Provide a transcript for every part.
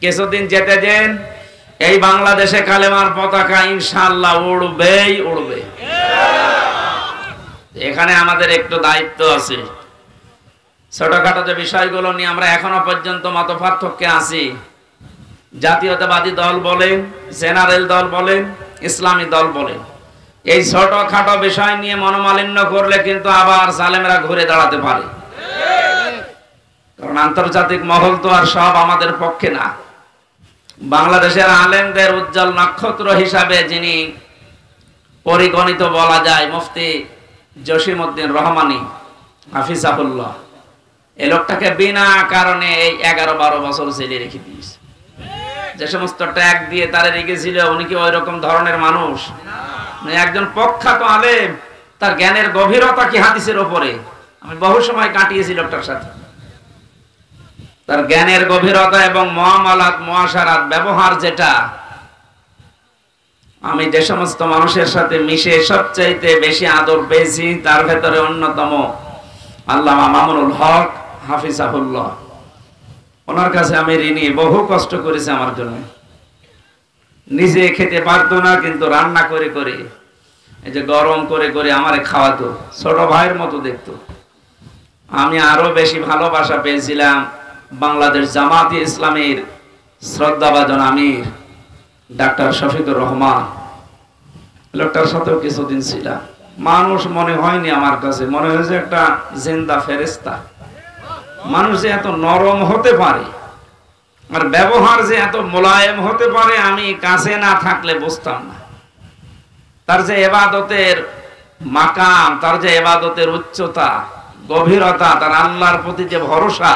কিছুদিন যেতে দেন, এই বাংলাদেশে কালেমার পতাকা ইনশাআল্লাহ উড়বেই উড়বে। এখানে আমাদের একটু দায়িত্ব আছে। ছোটখাটো যে বিষয়গুলো নিয়ে আমরা এখনো পর্যন্ত মত পার্থক্যে আছি, জাতীয়তাবাদী দল বলেন, জেনারেল দল বলেন, ইসলামী দল বলেন, এই ছোটখাটো বিষয় নিয়ে মনোমালিন্য করলে কিন্তু আবার জালেমরা ঘুরে দাঁড়াতে পারে। কারণ আন্তর্জাতিক মহল তো আর সব আমাদের পক্ষে না। বাংলাদেশের আলেমদের উজ্জ্বল নক্ষত্র হিসাবে যিনি পরিগণিত বলা যায়, মুফতি জসিমউদ্দিন রহমানী হাফিজাহুল্লাহ, এই লোকটাকে বিনা কারণে এই 11-12 বছর জেলে রেখে দিয়েছে। যে সমস্ত ট্যাগ দিয়ে তারে রেখেছিল, উনি কি ওই রকম ধরনের মানুষ? একজন প্রখ্যাত আলেম, তার জ্ঞানের গভীরতা কি হাদিসের উপরে। আমি বহু সময় কাটিয়েছি লোকটার সাথে। তার জ্ঞানের গভীরতা এবং মুআমালাত মুআশারাত ব্যবহার, যেটা আমি যে সমস্ত মানুষের সাথে মিশে সবচাইতে বেশি আদর পেয়েছি, তার ভেতরে অন্যতম আল্লামা মামুনুল হক হাফিজাহুল্লাহ। ওনার কাছে আমি ঋণী, বহু কষ্ট করেছে আমার জন্য। নিজে খেতে পারতো না, কিন্তু রান্না করে করে, এই যে গরম করে করে আমারে খাওয়াতো, ছোট ভাইয়ের মতো দেখতো। আমি আরো বেশি ভালোবাসা পেয়েছিলাম বাংলাদেশ জামাতে ইসলামীর শ্রদ্ধাভাজন আমির ডাক্তার শফিকুর রহমান। লোকটার সাথেও কিছুদিন ছিলাম। মানুষ মনে হয়নি আমার কাছে, মনে হয়েছে একটা জিন্দা ফেরেশতা। মানুষ যে এত নরম হতে পারে, আর ব্যবহার যে এত মোলায়েম হতে পারে, আমি কাছে না থাকলে বুঝতাম না। তার যে ইবাদতের মাকাম, তার যে ইবাদতের উচ্চতা, গভীরতা, তার আল্লাহর প্রতি যে ভরসা,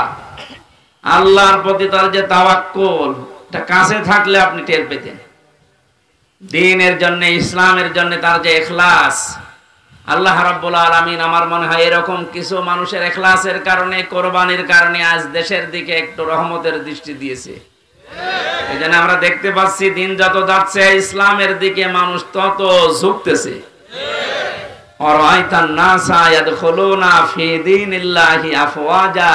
আল্লাহর প্রতি তার যে তাওয়াক্কুল, এটা কাছে থাকলে আপনি টের পেতেন। দ্বীনের জন্য, ইসলামের জন্য তার যে ইখলাস, আল্লাহ রাব্বুল আলামিন আমার মনে হয় এরকম কিছু মানুষের ইখলাসের কারণে, কোরবানির কারণে আজ দেশের দিকে একটু রহমতের দৃষ্টি দিয়েছে। এজন্য আমরা দেখতে পাচ্ছি দিন যত যাচ্ছে ইসলামের দিকে মানুষ তত ঝুঁকতেছে। আরাইতান নাসা ইয়াদখুলুনা ফি দীনিল্লাহি আফওয়াজা,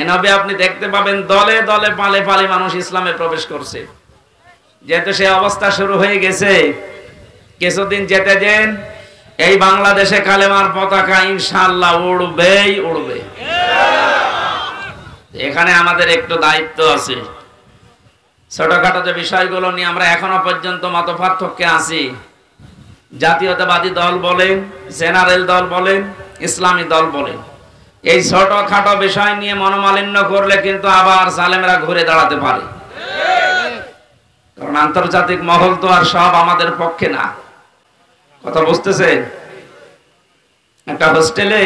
এনবে আপনি দেখতে পাবেন দলে দলে পালে পালে মানুষ ইসলামে প্রবেশ করছে। যেহেতু সে অবস্থা শুরু হয়ে গেছে, কিছুদিন যেতে দেন, এই বাংলাদেশে কালেমার পতাকা ইনশাআল্লাহ উড়বেই উড়বে। এখানে আমাদের একটু দায়িত্ব আছে। ছোটখাটো যে বিষয়গুলো নিয়ে আমরা এখনো পর্যন্ত মত পার্থক্যে আছি, জাতীয়তাবাদী দল বলেন, জেনারেল দল বলেন, ইসলামী দল বলেন, এই ছোটখাটো বিষয় নিয়ে মনোমালিন্য করলে কিন্তু আবার জালেমরা ঘুরে দাঁড়াতে পারে। কারণ আন্তর্জাতিক মহল তো আর সব আমাদের পক্ষে না। কথা বুঝতেছেন? একটা হোস্টেলে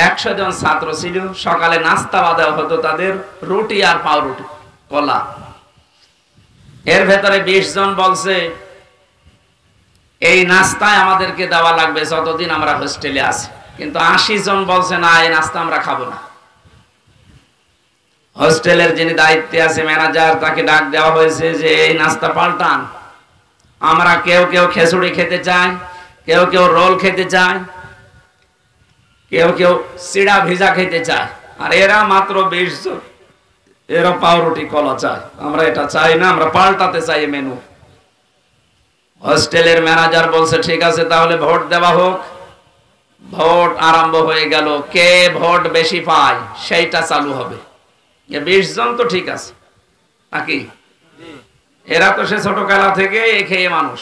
100 জন ছাত্র ছিল। সকালে নাস্তা দেওয়া হতো তাদের, রুটি আর পাউরুটি, কলা। এর ভেতরে 20 জন বলছে এই নাস্তায় আমাদেরকে দেওয়া লাগবে যতদিন আমরা হোস্টেলে আছি। কিন্তু 80 জন বলছে না, এই নাস্তা আমরা খাবো না। হোস্টেলের যিনি দায়িত্বে আছে, ম্যানেজার, তাকে ডাক দেওয়া হয়েছে যে এই নাস্তা পাল্টান। আমরা কেউ কেউ খিচুড়ি খেতে চাই, কেউ কেউ রোল খেতে চায়, কেউ কেউ চিড়া ভিজা খেতে চায়, আর এরা মাত্র 20 জন, এরা পাউরুটি কলা চায়। আমরা এটা চাই না, আমরা পাল্টাতে চাই মেনু। হোস্টেলের ম্যানেজার বলছে ঠিক আছে, তাহলে ভোট দেওয়া হোক। ভোট আরম্ভ হয়ে গেল, কে ভোট বেশি পায় সেইটা চালু হবে। 20 জন তো ঠিক আছে নাকি? এরা তো সে ছোটবেলা থেকে খেয়ে মানুষ,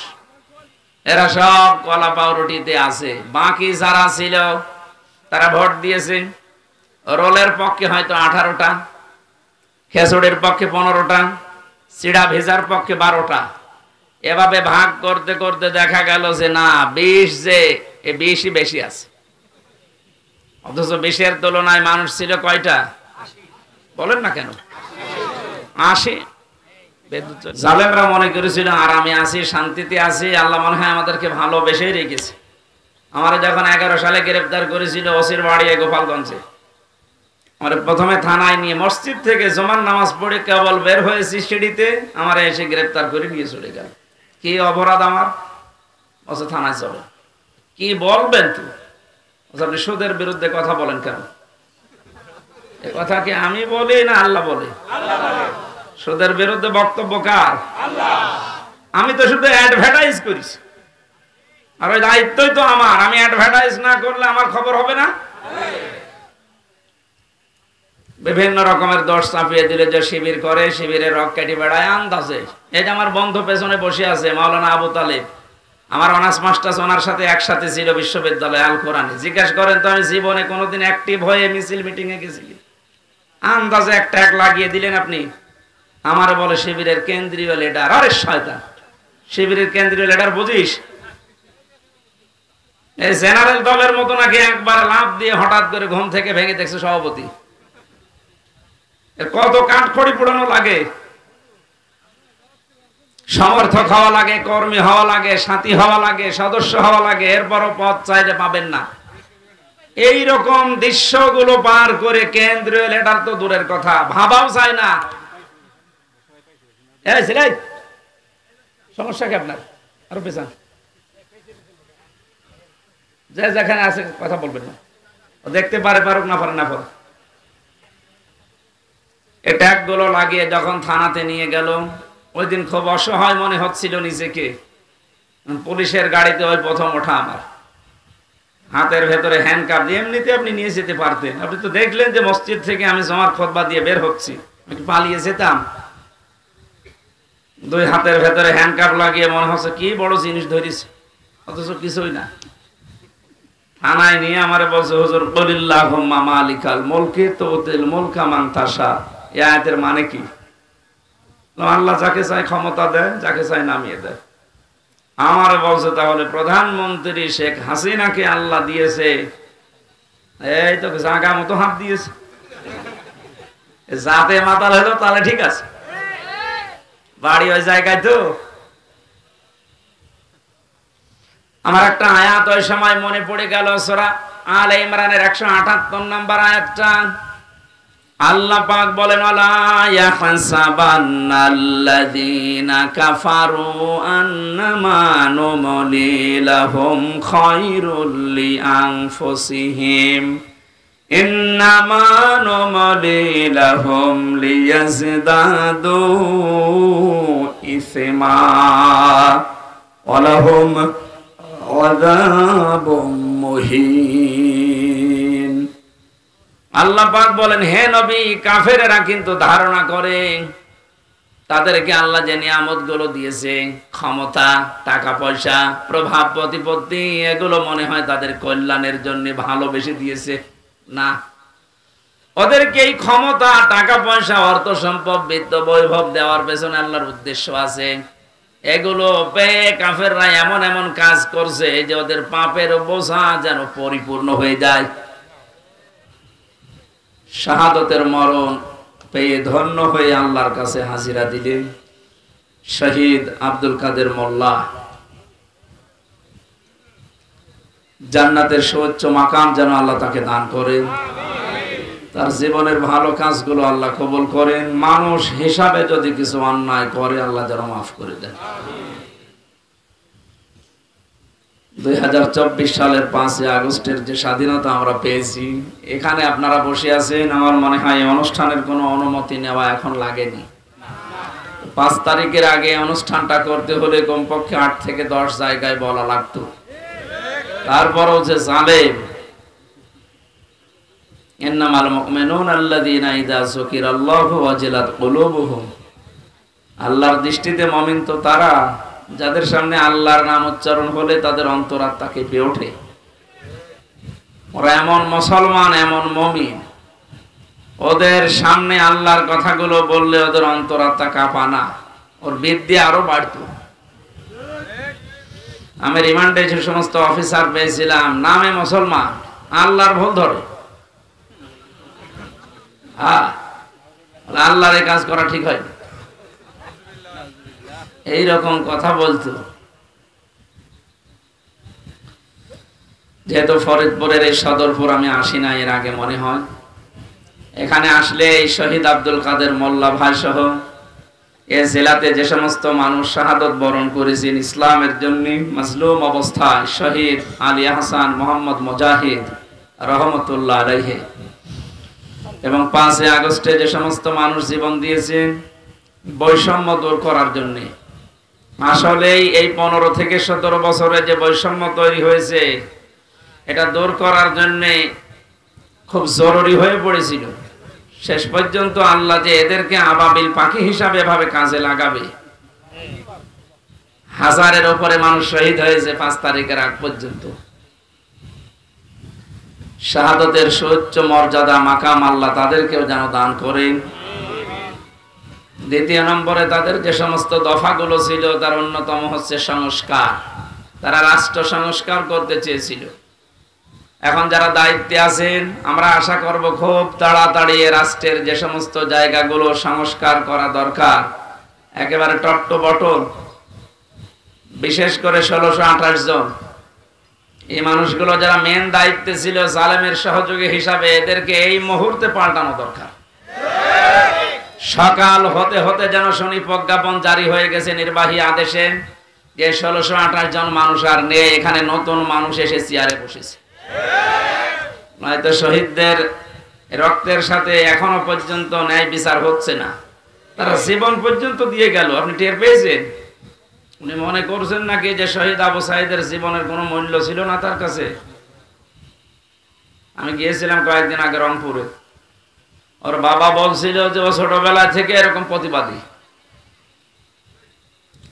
এরা সব কলা পাউরুটিতে আছে। বাকি যারা ছিল তারা ভোট দিয়েছে। রোলের পক্ষে হয়তো 18টা, খেচুড়ির পক্ষে 15টা, চিড়া ভেজার পক্ষে 12টা। এভাবে ভাগ করতে করতে দেখা গেল যে না, 20 যে 20ই বেশি আছে। অথচ 20-এর তুলনায় মানুষ ছিল কয়টা? বলেন না কেন? 80। জালেমরা মনে করেছিল আর আমি আছি, শান্তিতে আছি, আল্লাহ মনে হয় আমাদেরকে ভালোবেসেই রেখেছে। আমার যখন 11 সালে গ্রেফতার করেছিল ওসির বাড়ি গোপালগঞ্জে, আমার প্রথমে থানায় নিয়ে, মসজিদ থেকে জুমার নামাজ পড়ে কেবল বের হয়েছি সিঁড়িতে, আমার এসে গ্রেফতার করে নিয়ে চলে গেল। কি অপরাধ আমার? অথচ থানায় চলে। কি বলবেন তুই? আপনি সুদের বিরুদ্ধে কথা বলেন কেন? এ কথা কি আমি বলি না আল্লাহ বলে? সুদের বিরুদ্ধে বক্তব্য কার? আমি তো শুধু অ্যাডভার্টাইজ করিছি, আর ওই দায়িত্বই তো আমার। আমি অ্যাডভার্টাইজ না করলে আমার খবর হবে না। বিভিন্ন রকমের দোষ চাপিয়ে দিলে যে শিবির করে, শিবিরের রক কেটে বেড়ায় আন্দাজে। এই যে আমার বন্ধু পেছনে বসে আছে মাওলানা আবু তালেব, আমার অনার্স মাস্টার্স ওনার সাথে একসাথে ছিল বিশ্ববিদ্যালয়ে আল কোরআনে। জিজ্ঞাসা করেন তো আমি জীবনে কোনোদিন অ্যাক্টিভ হয়ে মিছিল মিটিং এ গেছি? আন্দাজে একটা এক লাগিয়ে দিলেন আপনি। আমার বলে শিবিরের কেন্দ্রীয় লিডার। আরে শয়তান, শিবিরের কেন্দ্রীয় লিডার বুঝিস? এই জেনারেল দলের মতো নাকি একবার লাফ দিয়ে হঠাৎ করে ঘুম থেকে ভেঙে দেখছে সভাপতি? কত কাঠখড়ি পোড়ানো লাগে, সমর্থক হওয়া লাগে, কর্মী হওয়া লাগে, সাথী হওয়া লাগে, সদস্য হওয়া লাগে, এরপরও পদ চাইলে পাবেন না। এই রকম দৃশ্যগুলো পার করে কেন্দ্রীয় লিডার তো দূরের কথা, ভাবাও চায় না। সমস্যা কি আপনার? আরো পেছান, যে যেখানে আছে কথা বলবেন না। দেখতে পারে পারুক, না পারে না পারুক। এই ট্যাগ গুলো লাগিয়ে যখন থানাতে নিয়ে গেল, ওই দিন খুব অসহায় মনে হচ্ছিল নিজেকে। পুলিশের গাড়িতে ওই প্রথম ওঠা আমার, হাতের ভেতরে হ্যান্ডকাপ দিয়ে। এমনিতে আপনি নিয়ে যেতে পারতেন, আপনি তো দেখলেন যে মসজিদ থেকে আমি জমার খুতবা দিয়ে বের হচ্ছি, একটু পালিয়ে যেতাম। দুই হাতের ভেতরে হ্যান্ডকাপ লাগিয়ে মনে হচ্ছে কি বড় জিনিস ধরিস, অথচ কিছুই না। থানায় নিয়ে আমারে বলছে, হুজুর কুলিল্লাহুম্মা মালিকাল মুলকি তুতিল মুলকা মান তাশা। এই আয়াতের মানে কি? আল্লাহ যাকে চায় ক্ষমতা দেয়, যাকে চায় নামিয়ে দেয়। আমারে বলছে তাহলে প্রধানমন্ত্রী শেখ হাসিনাকে আল্লাহ দিয়েছে, এই তো জায়গা মতো হাত দিয়েছে। যাতে মাতাল হলো তাহলে ঠিক আছে, বাড়ি ওই জায়গায় তো। আমার একটা আয়াত ওই সময় মনে পড়ে গেল, সূরা আলে ইমরানের 178 নম্বর আয়াতটা। আল্লাহ পাক বলেন, আলা ইয়াহসাবান্নাল্লাযীনা কাফারু আন্নামা নুমলি লাহুম খায়রুল লিআনফুসিহিম ইন্নামা নুমলি লাহুম লিয়াজদাদু ইসমা ওয়া লাহুম আযাবুম মুহিন। আল্লাহ পাক বলেন, হে নবী, কাফেরেরা কিন্তু ধারণা করে তাদেরকে আল্লাহ যে নিয়ামত গুলো দিয়েছে, ক্ষমতা, টাকা পয়সা, প্রভাব প্রতিপত্তি, এগুলো মনে হয় তাদের কল্যাণের জন্য ভালোবেসে দিয়েছে। না, ওদেরকে এই ক্ষমতা, টাকা পয়সা, অর্থ সম্পদ, বিত্ত বৈভব দেওয়ার পেছনে আল্লাহর উদ্দেশ্য আছে। এগুলো পেয়ে কাফেররা এমন এমন কাজ করছে যে ওদের পাপের বোঝা যেন পরিপূর্ণ হয়ে যায়। শাহাদতের মরণ পেয়ে ধন্য হয়ে আল্লাহর কাছে হাজিরা দিলেন শহীদ আব্দুল কাদের মোল্লা। জান্নাতের সর্বোচ্চ মাকাম যেন আল্লাহ তাকে দান করেন, তার জীবনের ভালো কাজগুলো আল্লাহ কবুল করেন। মানুষ হিসাবে যদি কিছু অন্যায় করে আল্লাহ যেন মাফ করে দেন। 2024 সালের 5 আগস্টের যে স্বাধীনতা আমরা পেয়েছি, এখানে আপনারা বসে আছেন, আমার মনে হয় এই অনুষ্ঠানের কোনো অনুমতি নেওয়া এখন লাগেনি। 5 তারিখের আগে অনুষ্ঠানটা করতে হলে কমপক্ষে 8 থেকে 10 জায়গায় বলা লাগতো। তারপরও যে জালেম, ইন্নামাল মুমিনুনা আল্লাযীনা ইযা যুকিরাল্লাহু ওয়াজিলাত কুলুবুহুম। আল্লাহর দৃষ্টিতে মুমিন তো তারা যাদের সামনে আল্লাহর নাম উচ্চারণ হলে তাদের অন্তরাত্মা কেঁপে ওঠে। ওরা এমন মুসলমান, এমন মুমিন, ওদের সামনে আল্লাহর কথাগুলো বললে ওদের অন্তরাত্মা কাঁপা না, ওর বিদ্যা আরো বাড়তো। আমি রিমান্ডে যে সমস্ত অফিসার পেয়েছিলাম, নামে মুসলমান, আল্লাহর ভুল ধরে, আল্লাহর এই কাজ করা ঠিক হয়, এইরকম কথা বলতো। যেহেতু ফরিদপুরের এই সদরপুর আমি আসি না এর আগে, মনে হয় এখানে আসলে এই শহীদ আব্দুল কাদের মোল্লা ভাই সহ এ জেলাতে যে সমস্ত মানুষ শাহাদত বরণ করেছেন ইসলামের জন্য, মাজলুম অবস্থায় শহীদ আলী হাসান মোহাম্মদ মুজাহিদ রহমতুল্লাহ আলাইহি, এবং 5 আগস্টে যে সমস্ত মানুষ জীবন দিয়েছেন, বৈষম্য দূর করার জন্য। আসলেই এই 15 থেকে 17 বছরে যে বৈষম্য তৈরি হয়েছে, এটা দূর করার জন্য খুব জরুরি হয়ে পড়েছিল। শেষ পর্যন্ত আল্লাহ যে এদেরকে আবাবিল পাখি হিসাবে এভাবে কাজে লাগাবে, হাজারের উপরে মানুষ শহীদ হয়েছে 5 তারিখের আগ পর্যন্ত। শাহাদাতের সুউচ্চ মর্যাদা মাকাম আল্লাহ তাদেরকেও যেন দান করেন। দ্বিতীয় নম্বরে তাদের যে সমস্ত দফাগুলো ছিল তার অন্যতম হচ্ছে সংস্কার। তারা রাষ্ট্র সংস্কার করতে চেয়েছিল। এখন যারা দায়িত্বে আছেন, আমরা আশা করব খুব তাড়াতাড়ি রাষ্ট্রের যে সমস্ত জায়গাগুলো সংস্কার করা দরকার, একেবারে টপ টু বটম, বিশেষ করে 1628 জন এই মানুষগুলো যারা মেন দায়িত্বে ছিল জালেমের সহযোগী হিসাবে, এদেরকে এই মুহূর্তে পাল্টানো দরকার। সকাল হতে হতে যেন শুনি প্রজ্ঞাপন জারি হয়ে গেছে নির্বাহী আদেশে যে 1628 জন মানুষ আর নেই, এখানে নতুন মানুষ এসে চেয়ারে বসেছে। নয়তো শহীদদের রক্তের সাথে এখনো পর্যন্ত ন্যায় বিচার হচ্ছে না। তারা জীবন পর্যন্ত দিয়ে গেল, আপনি টের পেয়েছেন? উনি মনে করছেন নাকি যে শহীদ আবু সাঈদের জীবনের কোনো মূল্য ছিল না তার কাছে? আমি গিয়েছিলাম কয়েকদিন আগে রংপুরে। ওর বাবা বলছিল যে ও ছোটবেলা থেকে এরকম প্রতিবাদী,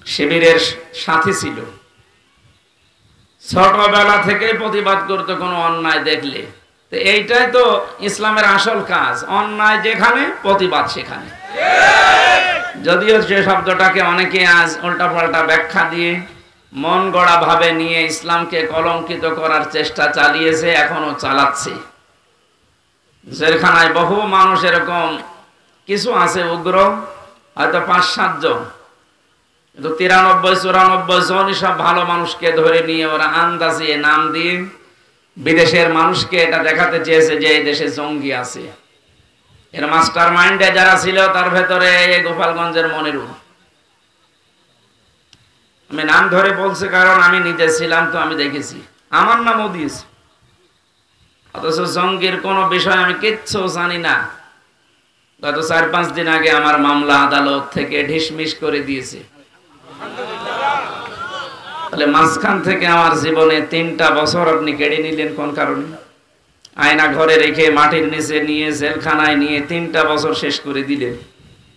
শিবিরের সাথী ছিল, ছোটবেলা থেকে প্রতিবাদ করতে কোনো অন্যায় দেখলে। তো এইটাই তো ইসলামের আসল কাজ, অন্যায় যেখানে প্রতিবাদ সেখানে। যদিও সে শব্দটাকে অনেকে আজ উল্টাপাল্টা ব্যাখ্যা দিয়ে মন গড়া ভাবে নিয়ে ইসলামকে কলঙ্কিত করার চেষ্টা চালিয়েছে, এখনো চালাচ্ছে। জেলখানায় বহু মানুষ এরকম কিছু আছে উগ্র, হয়তো 5-7 জন, কিন্তু 93-94 জন সব ভালো মানুষকে ধরে নিয়ে ওরা আন্দাজে নাম দিয়ে বিদেশের মানুষকে এটা দেখাতে চেয়েছে যে এই দেশে জঙ্গি আছে। এর মাস্টার মাইন্ডে যারা ছিল তার ভেতরে গোপালগঞ্জের মনিরুল। আমি নাম ধরে বলছি কারণ আমি নিজে ছিলাম, তো আমি দেখেছি, আমার নামও দিয়েছি। অথচ জঙ্গির কোনো বিষয় আমি কিচ্ছু জানি না। গত 4-5 দিন আগে আমার মামলা আদালত থেকে ঢিসমিস করে দিয়েছে। তাহলে মাঝখান থেকে আমার জীবনে 3টা বছর আপনি কেড়ে নিলেন কোন কারণে? আয়না ঘরে রেখে মাটির নিচে নিয়ে জেলখানায় নিয়ে 3টা বছর শেষ করে দিলেন।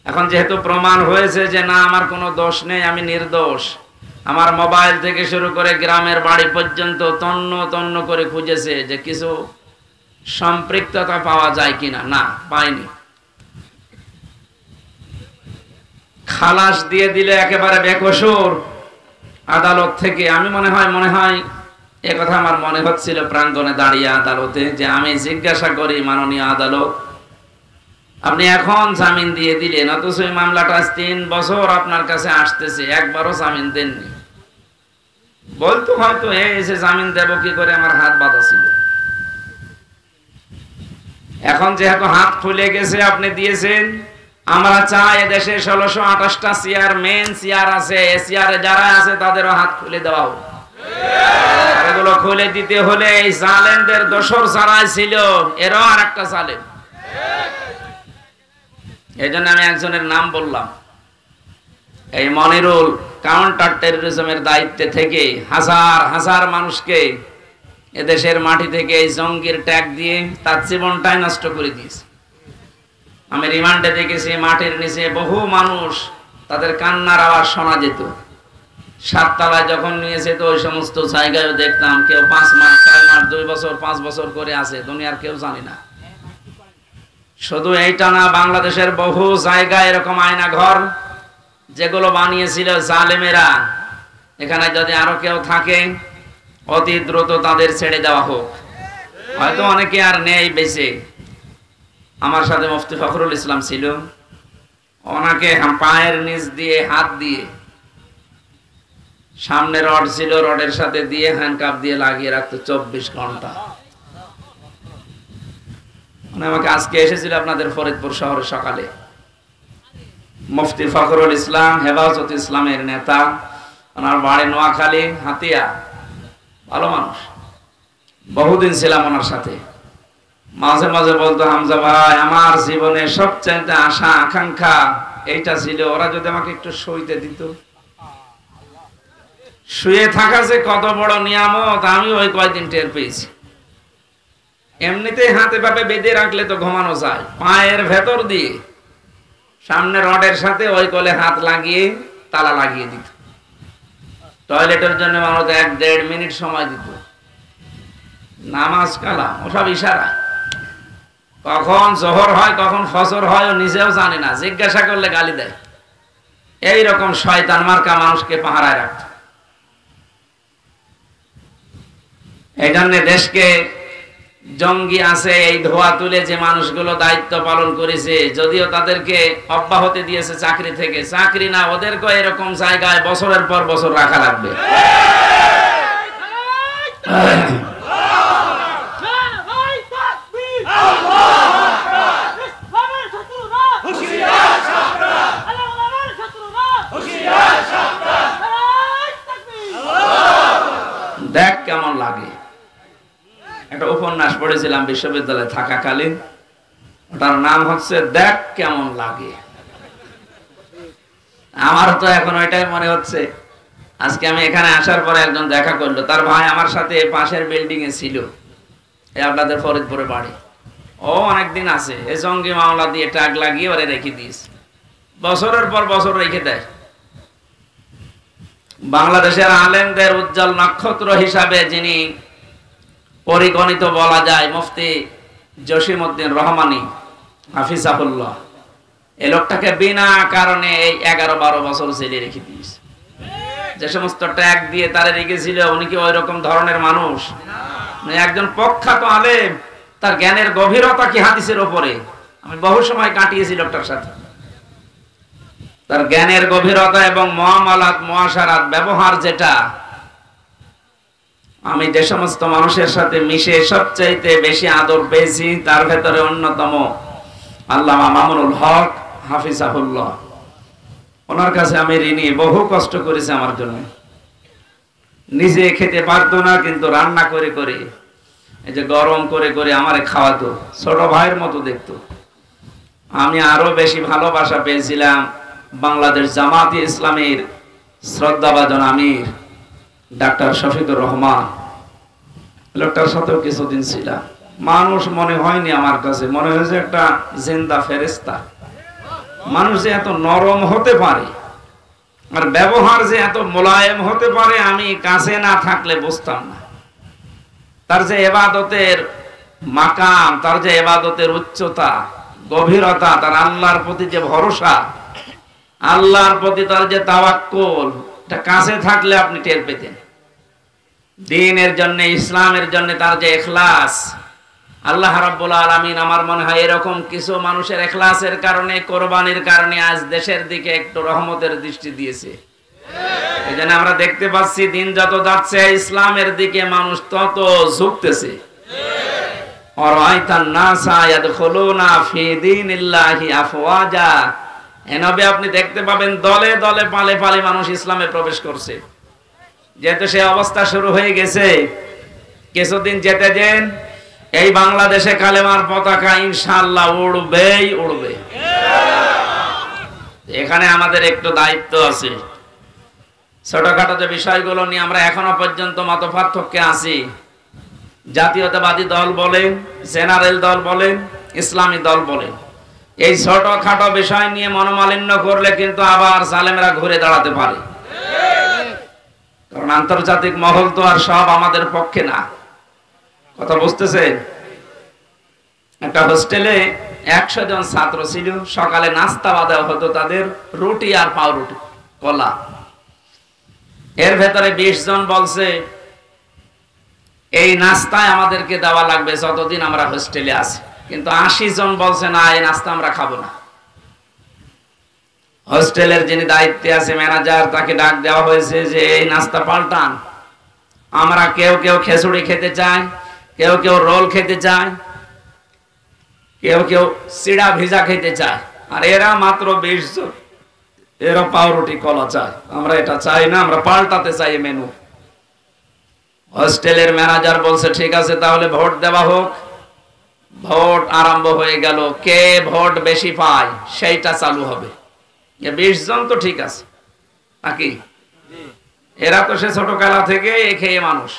এখন যেহেতু প্রমাণ হয়েছে যে না আমার কোনো দোষ নেই, আমি নির্দোষ, আমার মোবাইল থেকে শুরু করে গ্রামের বাড়ি পর্যন্ত তন্ন তন্ন করে খুঁজেছে যে কিছু সম্পৃক্ততা পাওয়া যায় কিনা, না পাইনি। খালাস দিয়ে দিলে একেবারে বেকসুর আদালত থেকে। আমি মনে হয় একথা আমার মনে হচ্ছিল প্রাঙ্গণে দাঁড়িয়ে আদালতে, যে আমি জিজ্ঞাসা করি মাননীয় আদালত, আপনি এখন জামিন দিয়ে দিলেন, অথচ এই মামলাটা 3 বছর আপনার কাছে আসতেছে, একবারও জামিন দেননি। বলতো হয়তো এসে জামিন দেব কি করে, আমার হাত বাঁধা ছিল। এখন যেহেতু হাত খুলে গেছে, আপনি দিয়েছেন, আমরা চাই এদেশে 1628টা চেয়ার, মেন চেয়ার আছে, এ চেয়ারে যারা আছে তাদেরও হাত খুলে দেওয়া হোক। এগুলো খুলে দিতে হলে এই জালেমদের দোসর যারা ছিল এরাও আর একটা জালেম। এই জন্য আমি একজনের নাম বললাম, এই মনিরুল কাউন্টার টেরোরিজমের দায়িত্বে থেকে হাজার হাজার মানুষকে এদেশের মাটি থেকে এই জঙ্গির ট্যাগ দিয়ে তার জীবনটাই নষ্ট করে দিয়েছে। আমি রিমান্ডে দেখেছি মাটির নিচে বহু মানুষ, তাদের কান্নার আওয়াজ শোনা যেত। 7 তলায় যখন নিয়েছে তো ওই সমস্ত জায়গায় দেখতাম কেউ 5 মাস 6 মাস 2 বছর 5 বছর করে আছে, দুনিয়ার কেউ জানি না। শুধু এইটা না, বাংলাদেশের বহু জায়গায় এরকম আয়না ঘর যেগুলো বানিয়েছিল জালেমেরা, এখানে যদি আরো কেউ থাকে অতি দ্রুত তাদের ছেড়ে দেওয়া হোক। হয়তো অনেকে আর নেই বেঁচে। আমার সাথে মুফতি ফখরুল ইসলাম ছিল, ওনাকে পায়ের নিচ দিয়ে হাত দিয়ে, সামনে রড ছিল, রডের সাথে দিয়ে হ্যান্ডকাপ দিয়ে লাগিয়ে রাখতো 24 ঘন্টা। আমাকে আজকে এসেছিল আপনাদের ফরিদপুর শহরে সকালে, মুফতি ফখরুল ইসলাম হেফাজত ইসলামের নেতা, ওনার বাড়ি নোয়াখালী হাতিয়া, ভালো মানুষ, বহুদিন ছিলাম ওনার সাথে। মাঝে মাঝে বলতো, হামজা ভাই, আমার জীবনে সবচেয়ে আশা আকাঙ্ক্ষা এইটা ছিল। ওরা যদি আমাকে একটু শুইতে দিত, শুয়ে থাকা যে কত বড় নিয়ামত আমি ওই কয়দিন টের পেয়েছি। এমনিতেই হাতে পাপে বেঁধে রাখলে তো ঘুমানো যায়, পায়ের ভেতর দিয়ে সামনে রডের সাথে ওই কোলে হাত লাগিয়ে তালা লাগিয়ে দিত। টয়লেটের জন্য মানুষ 1-1.5 মিনিট সময় দিত। নামাজ কালাম ওসব ইশারা, কখন জোহর হয় কখন ফজর হয় ও নিজেও জানে না, জিজ্ঞাসা করলে গালি দেয়। এইরকম শয়তান মার্কা মানুষকে পাহারায় রাখত। এই জন্য দেশকে জঙ্গি আছে এই ধোয়া তুলে যে মানুষগুলো দায়িত্ব পালন করেছে, যদিও তাদেরকে অব্যাহতি দিয়েছে চাকরি থেকে, চাকরি না, ওদেরকে এরকম জায়গায় বছরের পর বছর রাখা লাগবে। দেখ কেমন লাগে। একটা উপন্যাস পড়েছিলাম বিশ্ববিদ্যালয়ে থাকাকালীন, ওটার নাম হচ্ছে দেখ কেমন লাগে। আমার তো এখন ওইটাই মনে হচ্ছে। আজকে আমি এখানে আসার পরে একজন দেখা করলো, তার ভাই আমার সাথে পাশের বিল্ডিং এ ছিল, এই আপনাদের ফরিদপুরে বাড়ি। ও অনেকদিন আছে, এই জঙ্গি মামলা দিয়ে ট্যাগ লাগিয়ে ওরে রেখে দিয়েছে, বছরের পর বছর রেখে দেয়। বাংলাদেশের আলেমদের উজ্জ্বল নক্ষত্র হিসাবে যিনি পরিগণিত বলা যায়, মুফতি জসিমউদ্দিন রহমানী হাফিজাহুল্লাহ, এই লোকটাকে বিনা কারণে এই 11-12 বছর জেলে রেখে দিয়েছে। যে সমস্ত ট্যাগ দিয়ে তারে রেখেছিল, উনি কি ওই রকম ধরনের মানুষ? একজন প্রখ্যাত আলেম, তার জ্ঞানের গভীরতা কি হাদিসের উপরে। আমি বহু সময় কাটিয়েছি লোকটার সাথে। তার জ্ঞানের গভীরতা এবং মুআমালাত মুআশারাত ব্যবহার, যেটা আমি যে সমস্ত মানুষের সাথে মিশে সবচাইতে বেশি আদর পেয়েছি, তার ভেতরে অন্যতম আল্লামা মামুনুল হক হাফিজাহুল্লাহ। ওনার কাছে আমি ঋণী, বহু কষ্ট করেছে আমার জন্য। নিজে খেতে পারতো না, কিন্তু রান্না করে করে, এই যে গরম করে করে আমারে খাওয়াতো, ছোট ভাইয়ের মতো দেখতো। আমি আরো বেশি ভালোবাসা পেয়েছিলাম বাংলাদেশ জামাতে ইসলামীর শ্রদ্ধাভাজন আমির ডাক্তার শফিকুর রহমান। লোকটার সাথেও কিছুদিন ছিলাম। মানুষ মনে হয়নি আমার কাছে, মনে হয়েছে একটা জিন্দা ফেরেশতা। মানুষ যে এত নরম হতে পারে আর ব্যবহার যে এত মোলায়েম হতে পারে, আমি কাছে না থাকলে বুঝতাম না। তার যে ইবাদতের মাকাম, তার যে ইবাদতের উচ্চতা, গভীরতা, তার আল্লাহর প্রতি যে ভরসা, আল্লাহর প্রতি তার যে তাওয়াক্কুল, এটা কাছে থাকলে আপনি টের পেতেন। দ্বীনের জন্য, ইসলামের জন্য তার যে ইখলাস, আল্লাহ রাব্বুল আলামিন আমার মনে হয় এরকম কিছু মানুষের ইখলাসের কারণে, কোরবানির কারণে আজ দেশের দিকে একটু রহমতের দৃষ্টি দিয়েছে। এজন্য আমরা দেখতে পাচ্ছি দিন যত যাচ্ছে ইসলামের দিকে মানুষ তত ঝুঁকতেছে। আরাইতান নাসা ইয়াদখুলুনা ফি দীনিল্লাহি আফওয়াজা, এনবে আপনি দেখতে পাবেন দলে দলে পালে পালে মানুষ ইসলামে প্রবেশ করছে। যেহেতু সে অবস্থা শুরু হয়ে গেছে, কিছুদিন যেতে দেন, এই বাংলাদেশে কালেমার পতাকা ইনশাআল্লাহ উড়বেই উড়বে। এখানে আমাদের একটু দায়িত্ব আছে। ছোটখাটো যে বিষয়গুলো নিয়ে আমরা এখনো পর্যন্ত মতপার্থক্যে আছি, জাতীয়তাবাদী দল বলেন, জেনারেল দল বলেন, ইসলামী দল বলেন, এই ছোটখাটো বিষয় নিয়ে মনোমালিন্য করলে কিন্তু আবার জালেমরা ঘুরে দাঁড়াতে পারে। কারণ আন্তর্জাতিক মহল তো আর সব আমাদের পক্ষে না। কথা বুঝতেছেন? একটা হোস্টেলে 100 জন ছাত্র ছিল। সকালে নাস্তা দেওয়া হতো তাদের, রুটি আর পাউরুটি, কলা। এর ভেতরে 20 জন বলছে এই নাস্তায় আমাদেরকে দেওয়া লাগবে যতদিন আমরা হোস্টেলে আছি। কিন্তু 80 জন বলছে না, এই নাস্তা আমরা খাবো না। হোস্টেলের যিনি দায়িত্বে আছে, ম্যানেজার, তাকে ডাক দেওয়া হয়েছে যে এই নাস্তা পাল্টান। আমরা কেউ কেউ খিচুড়ি খেতে চাই, কেউ কেউ রোল খেতে চায়, কেউ কেউ চিড়া ভিজা খেতে চায়, আর এরা মাত্র 20 জন, এরা পাউরুটি কলা চায়। আমরা এটা চাই না, আমরা পাল্টাতে চাই মেনু। হোস্টেলের ম্যানেজার বলছে ঠিক আছে, তাহলে ভোট দেওয়া হোক। ভোট আরম্ভ হয়ে গেল, কে ভোট বেশি পায় সেইটা চালু হবে। 20 জন তো ঠিক আছে নাকি? এরা তো সে ছোটবেলা থেকে খেয়ে মানুষ,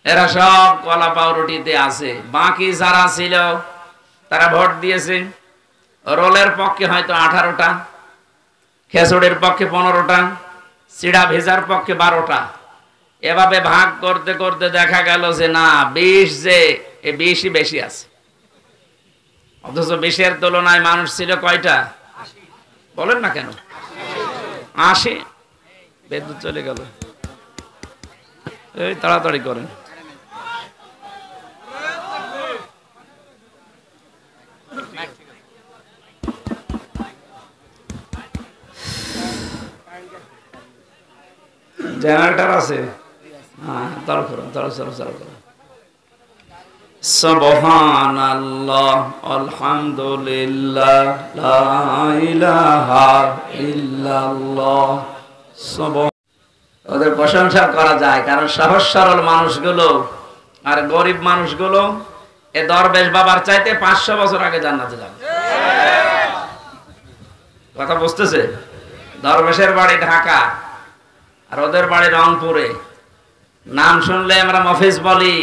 এরা সব কলা পাউরুটিতে আছে। বাকি যারা ছিল তারা ভোট দিয়েছে, রোলের পক্ষে হয়তো 18টা, খেচুড়ির পক্ষে 15টা, চিড়া ভেজার পক্ষে 12টা। এভাবে ভাগ করতে করতে দেখা গেল যে না, 20 যে 20ই বেশি আছে। অথচ 20-এর তুলনায় মানুষ ছিল কয়টা বলেন না কেন? 80। বিদ্যুৎ চলে গেল, এই তাড়াতাড়ি করেন। জেনারেটর আছে? হ্যাঁ, তাড়া করুন, তাড়া করুন। সুবহানাল্লাহ, আলহামদুলিল্লাহ, লা ইলাহা ইল্লাল্লাহ। ওদের প্রশংসা করা যায়, কারণ সহজ সরল মানুষগুলো আর গরিব মানুষগুলো এ দরবেশ বাবার চাইতে 500 বছর আগে জান্নাতে যাবে। কথা বুঝতেছে? দরবেশের বাড়ি ঢাকা আর ওদের বাড়ি রংপুরে। নাম শুনলে আমরা মফিজ বলি।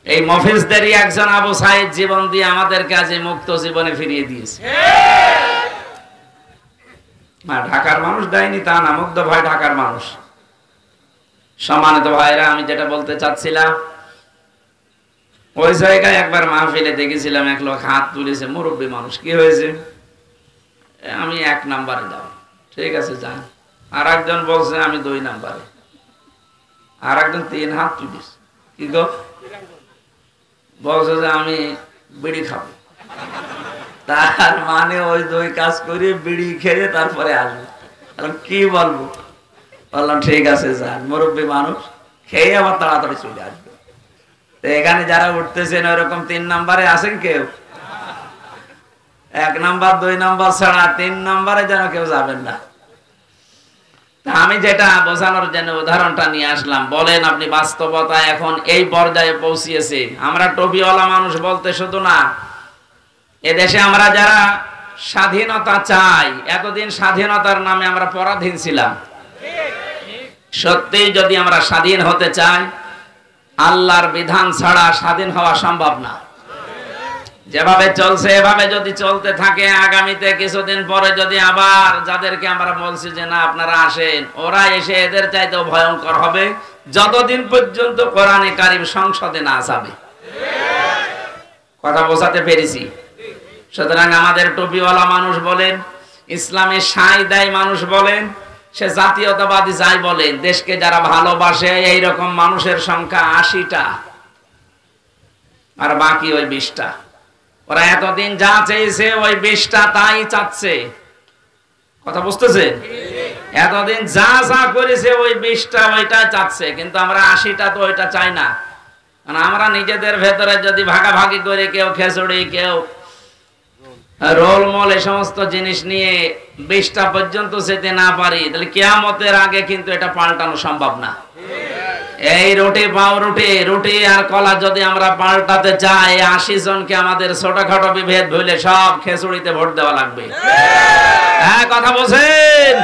এই মফিজদেরই একজন আবু সাইদ জীবন দিয়ে আমাদের কাছে মুক্ত জীবনে ফিরিয়ে দিয়েছে। ঢাকার মানুষ দেয়নি তা না, মুগ্ধ ভাই ঢাকার মানুষ। সম্মানিত ভাইরা, আমি যেটা বলতে চাচ্ছিলাম, ওই জায়গায় একবার মাহফিলে দেখেছিলাম এক লোক হাত তুলেছে, মুরব্বী মানুষ। কি হয়েছে? আমি 1 নাম্বারে দাও। ঠিক আছে, যান। আর একজন বলছে আমি 2 নাম্বারে, আর একজন 3 হাত তুলেছে। কি গো? বলছে যে আমি বিড়ি খাবো। তার মানে ওই 2 কাজ করে বিড়ি খেয়ে তারপরে আসবে। কি বলবো? বললাম ঠিক আছে, যান, মুরব্বী মানুষ, খেয়ে আবার তাড়াতাড়ি চলে আসবে। তো এখানে যারা উঠতেছেন ওইরকম 3 নাম্বারে আছেন কেউ? 1 নাম্বার 2 নাম্বার ছাড়া 3 নাম্বারে যেন কেউ যাবেন না। আমি যেটা বোঝানোর জন্য উদাহরণটা নিয়ে আসলাম, বলেন আপনি বাস্তবতা এখন এই পর্যায়ে পৌঁছিয়েছে। আমরা টুপিওয়ালা মানুষ বলতে শুধু না, এদেশে আমরা যারা স্বাধীনতা চাই, এতদিন স্বাধীনতার নামে আমরা পরাধীন ছিলাম। সত্যিই যদি আমরা স্বাধীন হতে চাই, আল্লাহর বিধান ছাড়া স্বাধীন হওয়া সম্ভব না। যেভাবে চলছে এভাবে যদি চলতে থাকে, আগামীতে কিছুদিন পরে যদি আবার যাদেরকে আমরা বলছি যে না আপনারা আসেন, ওরা এসে এদের চাইতেও ভয়ঙ্কর হবে, যতদিন পর্যন্ত কোরআনে কারিম সংসদে না যাবে। কথা বোঝাতে পেরেছি? সুতরাং আমাদের টুপিওয়ালা মানুষ বলেন, ইসলামে সাই দেয় মানুষ বলেন, সে জাতীয়তাবাদী যাই বলেন, দেশকে যারা ভালোবাসে এইরকম মানুষের সংখ্যা 80টা, আর বাকি ওই 20টা। ওরা এতদিন যা চেয়েছে ওই 20টা তাই চাচ্ছে। কথা বুঝতেছে? এতদিন যা যা করেছে ওই 20টা ওইটা চাচ্ছে, কিন্তু আমরা 80টা তো ওইটা চাই না। কারণ আমরা নিজেদের ভেতরে যদি ভাগাভাগি করে, কেউ খেচুড়ি, কেউ রোল মল, এই সমস্ত জিনিস নিয়ে 20টা পর্যন্ত যেতে না পারি, তাহলে কিয়ামতের আগে কিন্তু এটা পাল্টানো সম্ভব না। এই রুটি পাউরুটি, রুটি আর কলা যদি আমরা পাল্টাতে চাই, 80 জনকে আমাদের ছোটখাটো বিভেদ ভুলে সব খেচুড়িতে ভোট দেওয়া লাগবে। হ্যাঁ, কথা বলছেন?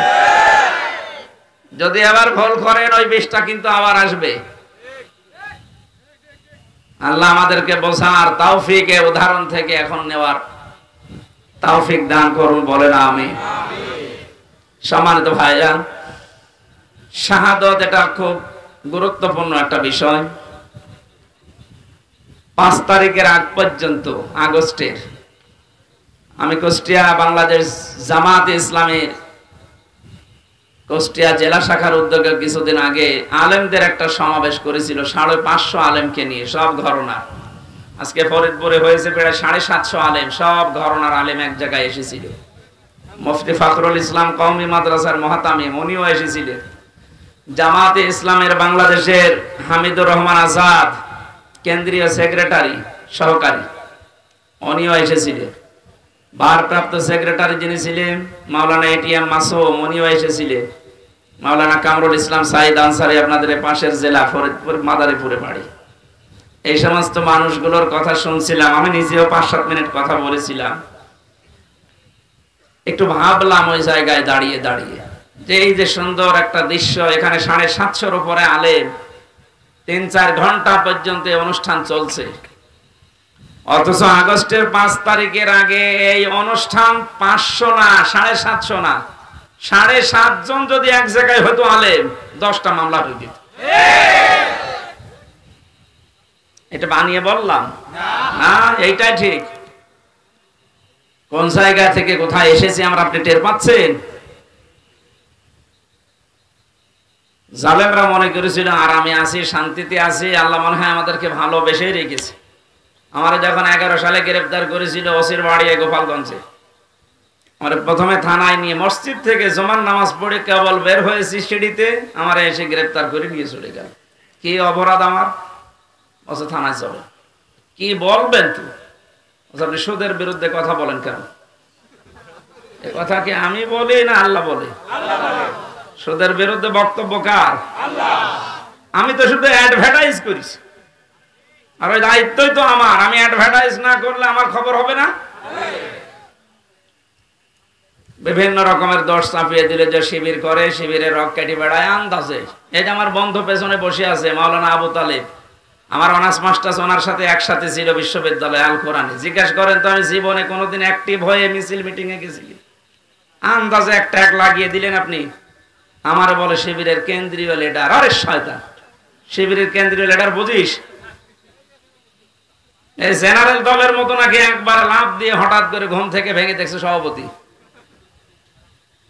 যদি আবার ভুল করেন ওই 20টা কিন্তু আবার আসবে। আল্লাহ আমাদেরকে বোঝার তৌফিক, উদাহরণ থেকে এখন নেওয়ার তৌফিক দান করুন, বলেন আমিন। সম্মানিত ভাইরা, শাহাদাত এটা খুব গুরুত্বপূর্ণ একটা বিষয়। 5 তারিখের আগ পর্যন্ত, আগস্টের, আমি কুষ্টিয়া বাংলাদেশ জামাতে ইসলামের কুষ্টিয়া জেলা শাখার উদ্যোগে কিছুদিন আগে আলেমদের একটা সমাবেশ করেছিল, 550 আলেমকে নিয়ে, সব ঘরানার। আজকে ফরিদপুরে হয়েছে প্রায় 750 আলেম, সব ঘরানার আলেম এক জায়গায় এসেছিল। মুফতি ফখরুল ইসলাম কওমি মাদ্রাসার মুহতামিম, উনিও এসেছিলেন। জামাতে ইসলামের বাংলাদেশের হামিদুর রহমান আজাদ, কেন্দ্রীয় সেক্রেটারি সহকারী, উনিও এসেছিলেন। ভারপ্রাপ্ত সেক্রেটারি যিনি ছিলেন মাওলানা এটিএম মাসুম, উনিও এসেছিলেন। মাওলানা কামরুল ইসলাম সাইদ আনসারী, আপনাদের পাশের জেলা ফরিদপুর মাদারীপুরে বাড়ি। এই সমস্ত মানুষগুলোর কথা শুনছিলাম, আমি নিজেও 5-7 মিনিট কথা বলেছিলাম। একটু ভাবলাম ওই জায়গায় দাঁড়িয়ে দাঁড়িয়ে যে এই যে সুন্দর একটা দৃশ্য, এখানে 750-র উপরে আলেম, 3-4 ঘন্টা পর্যন্ত অনুষ্ঠান চলছে, অথচ আগস্টের 5 তারিখের আগে এই অনুষ্ঠান 500 না 750 না 7.5 জন যদি এক জায়গায় হতো আলেম, 10টা মামলা হয়ে যেত। এটা বানিয়ে বললাম না, এইটাই ঠিক। কোন জায়গা থেকে কোথায় এসেছি আমরা, আপনি টের পাচ্ছেন? জালেমরা মনে করেছিল আরামে আছি, শান্তিতে আছি, আল্লাহ মনে হয় আমাদেরকে ভালোবেসে রেখেছে। আমার যখন 11 সালে গ্রেফতার করেছিল ওসির বাড়ি গোপালগঞ্জে, আমার প্রথমে থানায় নিয়ে মসজিদ থেকে জুমার নামাজ পড়ে কেবল বের হয়েছি সিঁড়িতে, আমার এসে গ্রেফতার করে নিয়ে চলে গেল। কি অপরাধ আমার? অথচ থানায় চলে। কি বলবেন তুই? আপনি সুদের বিরুদ্ধে কথা বলেন কেন? এ কথা কি আমি বলি না আল্লাহ বলে? সুদের বিরুদ্ধে বক্তব্য কার? আমি তো শুধু অ্যাডভার্টাইজ করিস, আর ওই দায়িত্বই তো আমার। আমি অ্যাডভার্টাইজ না করলে আমার খবর হবে না। বিভিন্ন রকমের দোষ চাপিয়ে দিলে যে শিবির করে, শিবিরের রক কেটে বেড়ায় আন্দাজে। এই যে আমার বন্ধু পেছনে বসে আছে মাওলানা আবু তালেব, আমার অনার্স মাস্টার্স ওনার সাথে একসাথে ছিল বিশ্ববিদ্যালয়ে আল কোরআনে। জিজ্ঞাসা করেন তো আমি জীবনে কোনোদিন অ্যাক্টিভ হয়ে মিছিল মিটিং এ গেছি? আন্দাজে একটা এক লাগিয়ে দিলেন আপনি। আমার বলে শিবিরের কেন্দ্রীয় লিডার। আরে শয়তান, শিবিরের কেন্দ্রীয় লিডার বুঝিস? এই জেনারেল দলের মতো নাকি একবার লাফ দিয়ে হঠাৎ করে ঘুম থেকে ভেঙে দেখছে সভাপতি?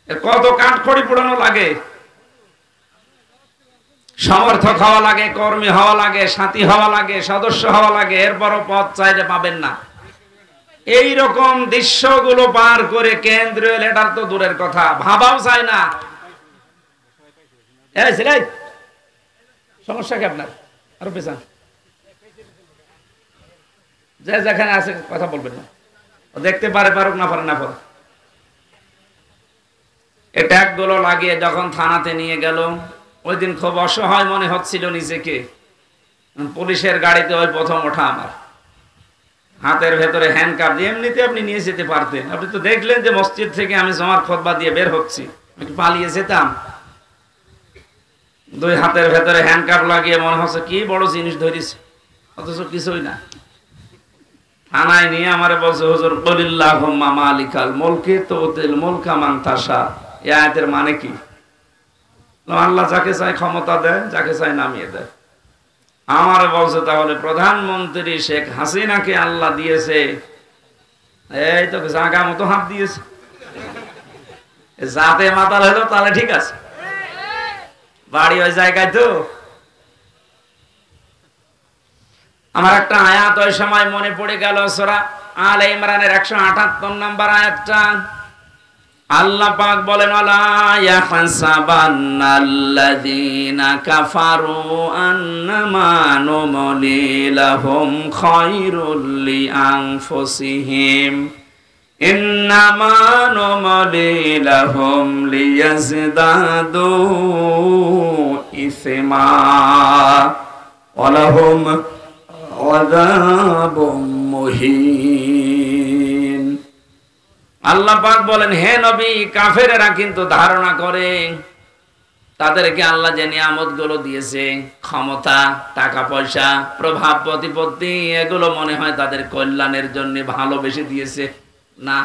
কত কাঠখড়ি পোড়ানো লাগে, সমর্থক হওয়া লাগে, কর্মী হওয়া লাগে, সাথী হওয়া লাগে, সদস্য হওয়া লাগে, এরপরও পদ চাইলে পাবেন না। এই রকম দৃশ্যগুলো পার করে কেন্দ্রীয় লিডার তো দূরের কথা, ভাবাও চায় না। সমস্যা কি আপনার? আরো পেছান, যে যেখানে আছে কথা বলবেন না, দেখতে পারে পারুক, না পারে না পারুক। ট্যাগ গুলো লাগিয়ে যখন থানাতে নিয়ে গেল, ওই দিন খুব অসহায় মনে হচ্ছিল নিজেকে। পুলিশের গাড়িতে ওই প্রথম ওঠা আমার, হাতের ভেতরে হ্যান্ডকাপ দিয়ে। এমনিতে আপনি নিয়ে যেতে পারতেন, আপনি তো দেখলেন যে মসজিদ থেকে আমি জমার খুতবা দিয়ে বের হচ্ছি, আমি পালিয়ে যেতাম। 2 হাতের ভেতরে হ্যান্ডকাপ লাগিয়ে মনে হচ্ছে কি বড় জিনিস ধরিস, অথচ কিছুই না। থানায় নিয়ে আমারে বলছে, হুজুর কুলিল্লাহুম্মা মালিকাল মুলকি তুতিল মুলকা মান তাশা। এই আয়াতের মানে কি? আল্লাহ যাকে চায় ক্ষমতা দেয়, যাকে চায় নামিয়ে দেয়। আমার বলছে তাহলে প্রধানমন্ত্রী শেখ হাসিনাকে আল্লাহ দিয়েছে, এই তো জাগা মতো হাত দিয়েছে। যাতে মাতাল হলো তাহলে ঠিক আছে, বাড়ি ওই জায়গায় তো। আমার একটা আয়াত ওই সময় মনে পড়ে গেল, সূরা আলে ইমরানের 178 নম্বর আয়াতটা। আল্লাহ পাক বলেন, ওয়ালা ইয়াহসাবান্নাল্লাযীনা কাফারু আন্নামা নুমলি লাহুম খায়রুল লিআনফুসিহিম ইন্নামা নুমলি লাহুম লিয়াজদাদু ইসমা ওয়া লাহুম আযাবুম মুহিন। আল্লাহ পাক বলেন, হে নবী, কাফেরেরা কিন্তু ধারণা করে তাদেরকে আল্লাহ যে নিয়ামত গুলো দিয়েছে, ক্ষমতা, টাকা পয়সা, প্রভাব প্রতিপত্তি, এগুলো মনে হয় তাদের কল্যাণের জন্য ভালোবেসে দিয়েছে। না,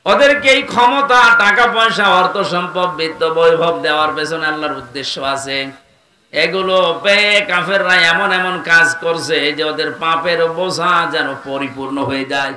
ওদেরকে এই ক্ষমতা, টাকা পয়সা, অর্থ সম্পদ, বিত্ত বৈভব দেওয়ার পেছনে আল্লাহর উদ্দেশ্য আছে। এগুলো পেয়ে কাফেররা এমন এমন কাজ করছে যে ওদের পাপের বোঝা যেন পরিপূর্ণ হয়ে যায়।